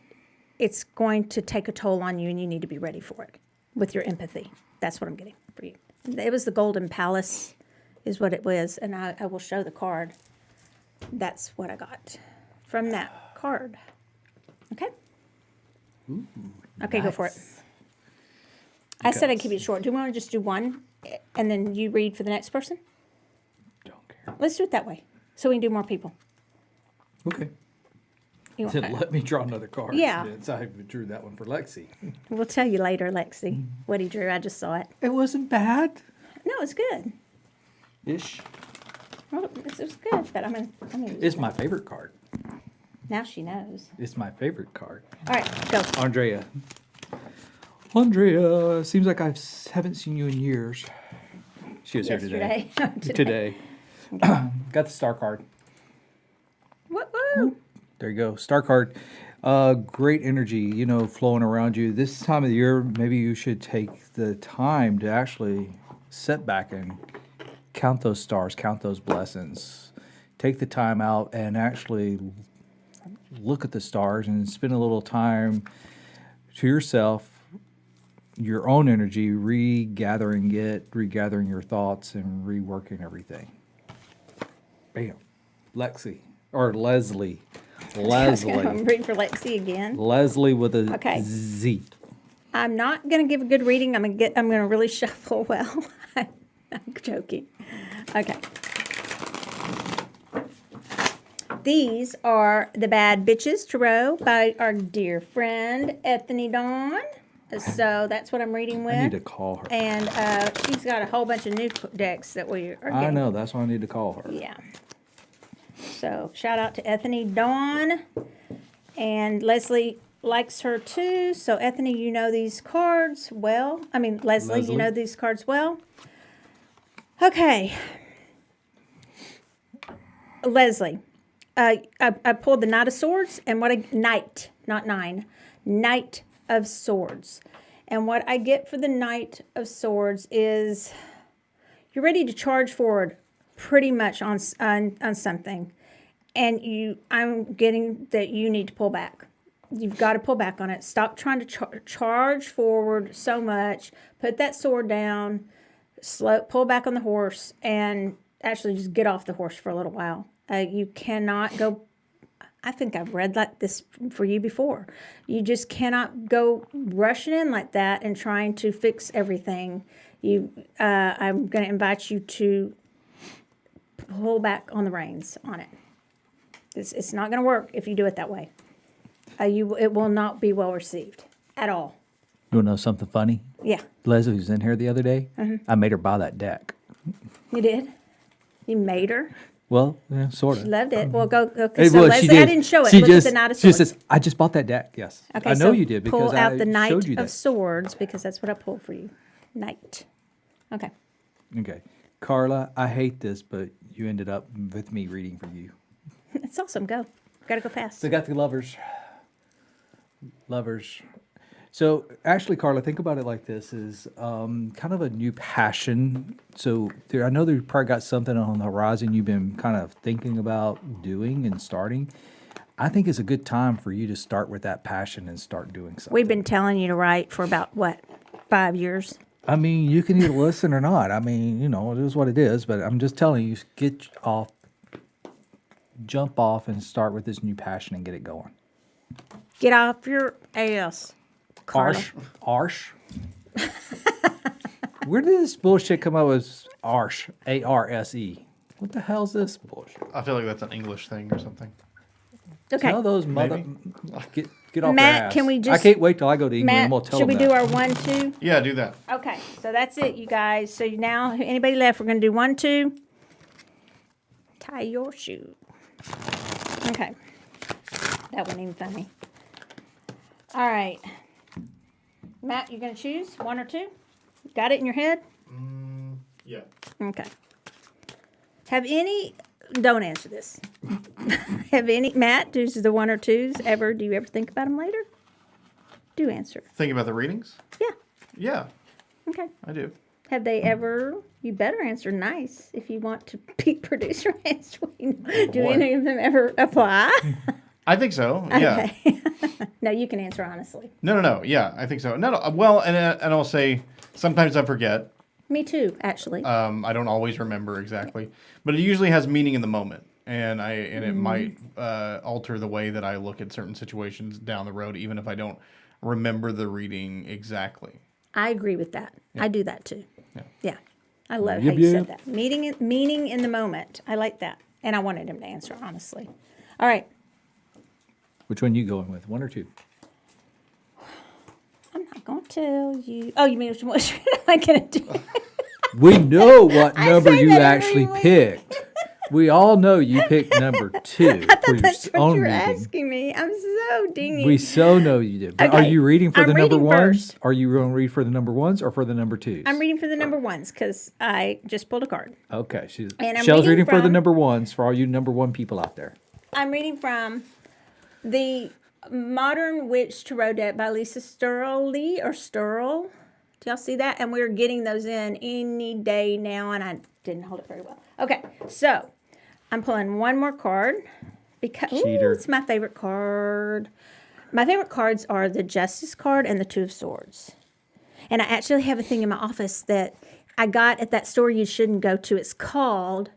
it's going to take a toll on you, and you need to be ready for it with your empathy. That's what I'm getting for you. It was the Golden Palace is what it was, and I will show the card. That's what I got from that card. Okay? Ooh, okay, nice. Go for it. I said I'd keep it short. Do you want to just do one, and then you read for the next person? Don't care. Let's do it that way, so we can do more people. Okay. You want- Then let me draw another card. Yeah. Since I drew that one for Lexi. We'll tell you later, Lexi, what he drew. I just saw it. It wasn't bad. No, it's good. Ish. Well, it's good, but I mean, It's my favorite card. now she knows. It's my favorite card. All right, go. Andrea. Andrea, seems like I haven't seen you in years. She was here today. Today. Got the star card. Woo-woo. There you go. Star card. Great energy, flowing around you. This time of the year, maybe you should take the time to actually sit back and count those stars, count those blessings. Take the time out and actually look at the stars and spend a little time to yourself, your own energy, regathering your thoughts and reworking everything. Bam. Leslie. I'm reading for Lexi again. Leslie with a Okay. Z. I'm not going to give a good reading. I'm going to really shuffle well. I'm joking. Okay. These are the Bad Bitches Tarot by our dear friend Ethany Dawn. So that's what I'm reading with. I need to call her. And she's got a whole bunch of new decks that we are getting. I know. That's why I need to call her. Yeah. So shout out to Ethany Dawn. And Leslie likes her too. So Ethany, you know these cards well. Leslie, you know these cards well. Okay. Leslie, I pulled the Knight of Swords and Knight, not nine. Knight of Swords. And what I get for the Knight of Swords is you're ready to charge forward pretty much on something. And I'm getting that you need to pull back. You've got to pull back on it. Stop trying to charge forward so much. Put that sword down. Pull back on the horse and actually just get off the horse for a little while. You cannot go. I think I've read like this for you before. You just cannot go rushing in like that and trying to fix everything. I'm going to invite you to pull back on the reins on it. It's not going to work if you do it that way. It will not be well received at all. You want to know something funny? Yeah. Leslie was in here the other day. I made her buy that deck. You did? You made her? Well, yeah, sort of. She loved it. Well, go. Okay, Hey, so well, Leslie, she did. I didn't show it. She Look just, at the Knight of she Swords. says, I just bought that deck. Yes. Okay, I know so you did because pull out the I Knight showed you of that. Swords because that's what I pulled for you. Knight. Okay. Okay. Carla, I hate this, but you ended up with me reading for you. It's awesome. Go. Gotta go fast. They got the lovers. Lovers. So actually, Carla, think about it like this: is kind of a new passion. So I know you probably got something on the horizon you've been kind of thinking about doing and starting. I think it's a good time for you to start with that passion and start doing something. We've been telling you to write for about, 5 years? I mean, you can either listen or not. I mean, it is what it is. But I'm just telling you, jump off and start with this new passion and get it going. Get off your ass, Carla. Arsh. Where did this bullshit come up with Arsh? A-R-S-E. What the hell's this bullshit? I feel like that's an English thing or something. Okay. Tell those mother... Get off Matt, their ass. can we just... I can't wait till I go to England Matt, and we'll tell should we them do that. our 1, 2? Yeah, do that. Okay, so that's it, you guys. So now, anybody left, we're going to do 1, 2. Tie your shoe. Okay. That wasn't even funny. All right. Matt, you're going to choose 1 or 2? Got it in your head? Yeah. Okay. Don't answer this. Matt, does the 1 or 2s ever, do you ever think about them later? Do answer. Think about the readings? Yeah. Yeah, Okay. I do. Have they ever, you better answer nice if you want to be producer next week. Do boy. any of them ever apply? I think so. Yeah. Okay. No, you can answer honestly. No. Yeah, I think so. No. Well, and I'll say sometimes I forget. Me too, actually. I don't always remember exactly, but it usually has meaning in the moment, and it might alter the way that I look at certain situations down the road, even if I don't remember the reading exactly. I agree with that. I do that too. Yeah. I love Yep, how you yep. said that. Meaning in the moment. I like that. And I wanted him to answer honestly. All right. Which one you going with? 1 or 2? I'm not going to tell you. Oh, you mean which one am I going to do? We know what I number say you that actually every week. picked. We all know you picked number 2 I for thought your that's what own you were reading. asking me. I'm so dingy. We so know you did. But are Okay, you reading for I'm the number reading ones? first. Are you going to read for the number 1s or for the number 2s? I'm reading for the number 1s because I just pulled a card. Okay. And I'm Shell's reading reading for the from- number 1s for all you number 1 people out there. I'm reading from The Modern Witch Tarot by Lisa Sturl. Do y'all see that? And we're getting those in any day now, and I didn't hold it very well. Okay, so I'm pulling one more card because Cheater. it's my favorite card. My favorite cards are the Justice card and the Two of Swords. And I actually have a thing in my office that I got at that store you shouldn't go to. It's called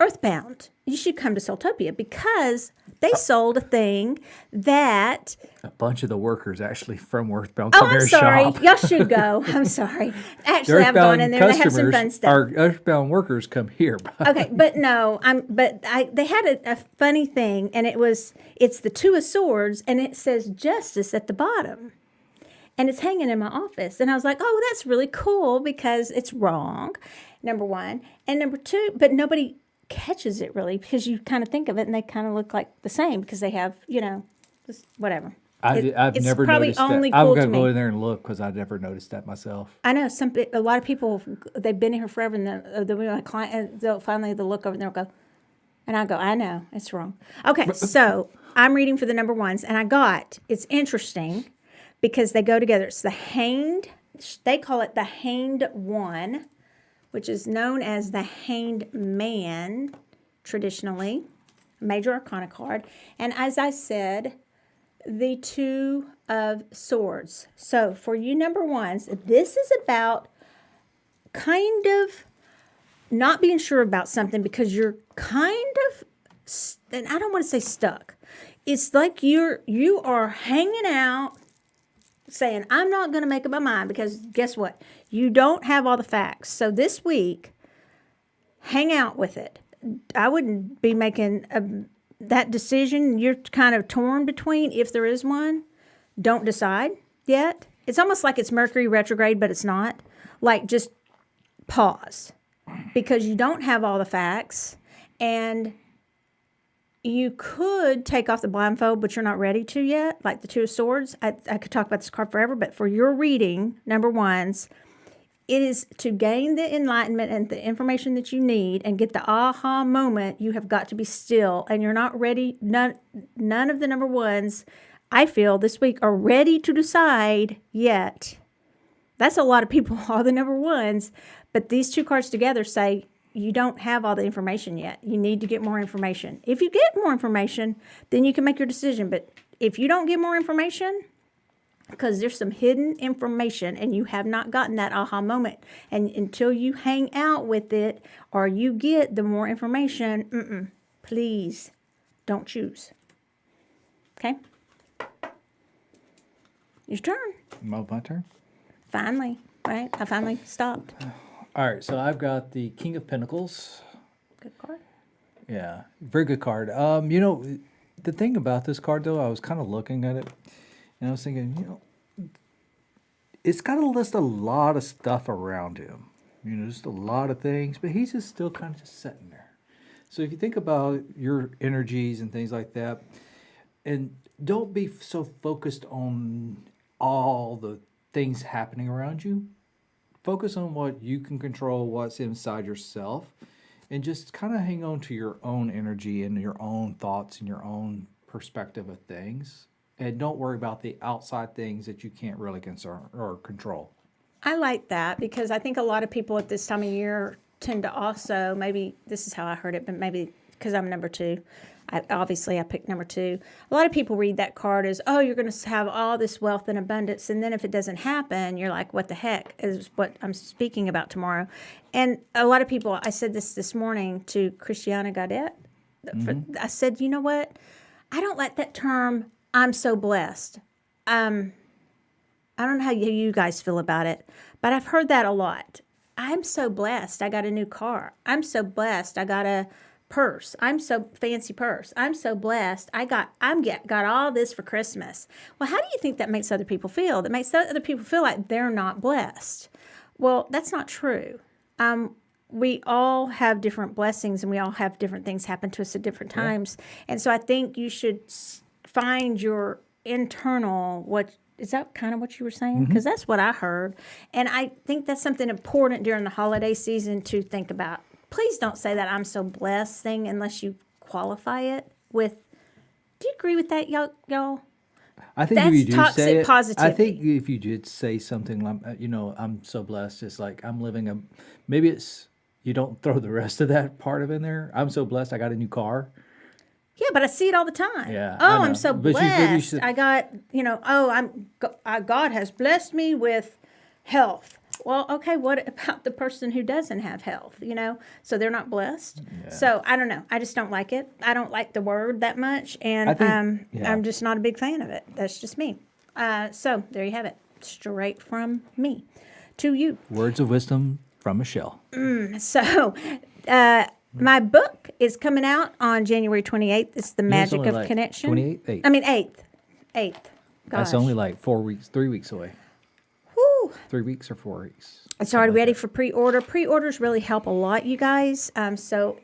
Earthbound. You should come to Soultopia because they sold a thing that... A bunch of the workers actually from Earthbound Oh, come I'm here sorry. shop. Y'all should go. I'm sorry. Actually, The I've gone in there and they have some customers, fun stuff. our Earthbound workers come here. Okay, but no, they had a funny thing, and it's the Two of Swords, and it says Justice at the bottom. And it's hanging in my office. And I was like, oh, that's really cool because it's wrong, number one. And number two, but nobody catches it really because you kind of think of it and they kind of look like the same because they have, just whatever. I've It's never probably noticed only that. I'm cool going to to go me. in there and look because I've never noticed that myself. I know a lot of people, they've been here forever and my client, they'll look over and they'll go, and I go, I know, it's wrong. Okay, so I'm reading for the number ones and it's interesting because they go together. It's the Hanged, they call it the Hanged One, which is known as the Hanged Man, traditionally, major arcana card. And as I said, the Two of Swords. So for you number ones, this is about kind of not being sure about something because you're kind of, and I don't want to say stuck. It's like you are hanging out saying, I'm not going to make up my mind because guess what? You don't have all the facts. So this week, hang out with it. I wouldn't be making that decision. You're kind of torn between, if there is one, don't decide yet. It's almost like it's Mercury retrograde, but it's not. Like, just pause because you don't have all the facts and you could take off the blindfold, but you're not ready to yet, like the Two of Swords. I could talk about this card forever, but for your reading, number ones, it is to gain the enlightenment and the information that you need and get the aha moment. You have got to be still, and you're not ready. None of the number ones, I feel, this week are ready to decide yet. That's a lot of people, all the number ones. But these two cards together say you don't have all the information yet. You need to get more information. If you get more information, then you can make your decision. But if you don't get more information, because there's some hidden information and you have not gotten that aha moment. And until you hang out with it or you get the more information, please don't choose. Okay? Your turn. My turn? Finally, right? I finally stopped. All right, so I've got the King of Pentacles. Good card. Yeah, very good card. The thing about this card, though, I was kind of looking at it, and I was thinking, it's got to list a lot of stuff around him. Just a lot of things, but he's just still kind of just sitting there. So if you think about your energies and things like that, and don't be so focused on all the things happening around you. Focus on what you can control, what's inside yourself, and just kind of hang on to your own energy and your own thoughts and your own perspective of things. And don't worry about the outside things that you can't really concern or control. I like that because I think a lot of people at this time of year tend to also, maybe this is how I heard it, but maybe because I'm number 2, I picked number 2. A lot of people read that card as, oh, you're going to have all this wealth and abundance. And then if it doesn't happen, you're like, what the heck is what I'm speaking about tomorrow. And a lot of people, I said this morning to Christiana Gaudet. I said, you know what? I don't like that term, I'm so blessed. I don't know how you guys feel about it, but I've heard that a lot. I'm so blessed. I got a new car. I'm so blessed. I got a purse. I'm so fancy purse. I'm so blessed. I got all this for Christmas. Well, how do you think that makes other people feel? That makes other people feel like they're not blessed. Well, that's not true. We all have different blessings and we all have different things happen to us at different times. Yeah. And so I think you should find your internal, is that kind of what you were saying? Because that's what I heard. And I think that's something important during the holiday season to think about. Please don't say that I'm so blessed thing unless you qualify it with, do you agree with that, y'all? I think that's if you do toxic say it, positivity. I think if you did say something like, I'm so blessed, it's like I'm living maybe it's, you don't throw the rest of that part of in there. I'm so blessed, I got a new car. Yeah, but I see it all the time. Yeah. Oh, I'm so But blessed. you I got, God has blessed me with health. Well, okay, what about the person who doesn't have health, So they're not blessed. Yeah. So I don't know. I just don't like it. I don't like the word that much. And I'm just not a big fan of it. That's just me. So there you have it. Straight from me to you. Words of wisdom from Michelle. So my book is coming out on January 28th. It's The Magic of Connection. 28th? 8th. 8th. Gosh. That's only like 3 weeks away. Whew. 3 weeks or 4 weeks. It's already ready for pre-order. Pre-orders really help a lot, you guys. So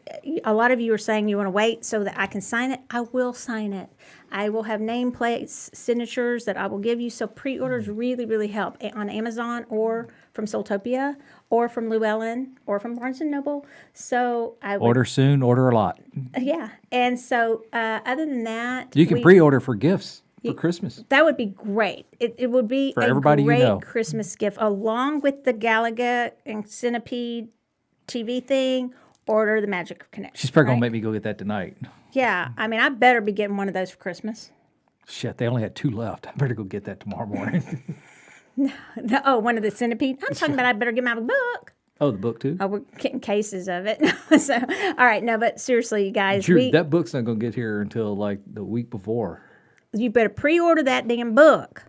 a lot of you are saying you want to wait so that I can sign it. I will sign it. I will have nameplates, signatures that I will give you. So pre-orders really, really help on Amazon or from Soultopia or from Llewellyn or from Barnes & Noble. So I would, order soon, order a lot. Yeah. And so other than that. You can pre-order for gifts. For Christmas. That would be great. It would be for everybody great Christmas gift. Along with the Galaga and Centipede TV thing, order the Magic of Connection. She's probably going to make me go get that tonight. Yeah. I mean, I better be getting one of those for Christmas. Shit, they only had 2 left. I better go get that tomorrow morning. No, one of the Centipede. I'm talking about I better get my book. Oh, the book too? Oh, we're getting cases of it. So, all right. No, but seriously, you guys. That book's not going to get here until like the week before. You better pre-order that damn book.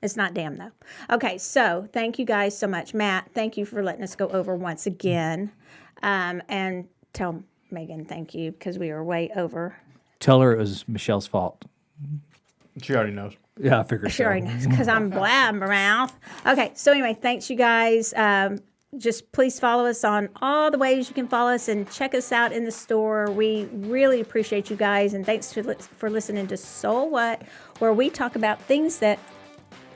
It's not damn, though. Okay, so thank you guys so much. Matt, thank you for letting us go over once again. And tell Megan thank you because we were way over. Tell her it was Michelle's fault. She already knows. Yeah, I figured she already knows because I'm blabbermouth. Okay, so anyway, thanks you guys. Just please follow us on all the ways you can follow us and check us out in the store. We really appreciate you guys. And thanks for listening to SoulWhat, where we talk about things that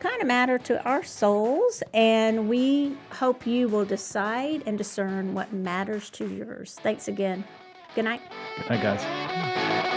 kind of matter to our souls, and we hope you will decide and discern what matters to yours. Thanks again. Good night. Good night, guys.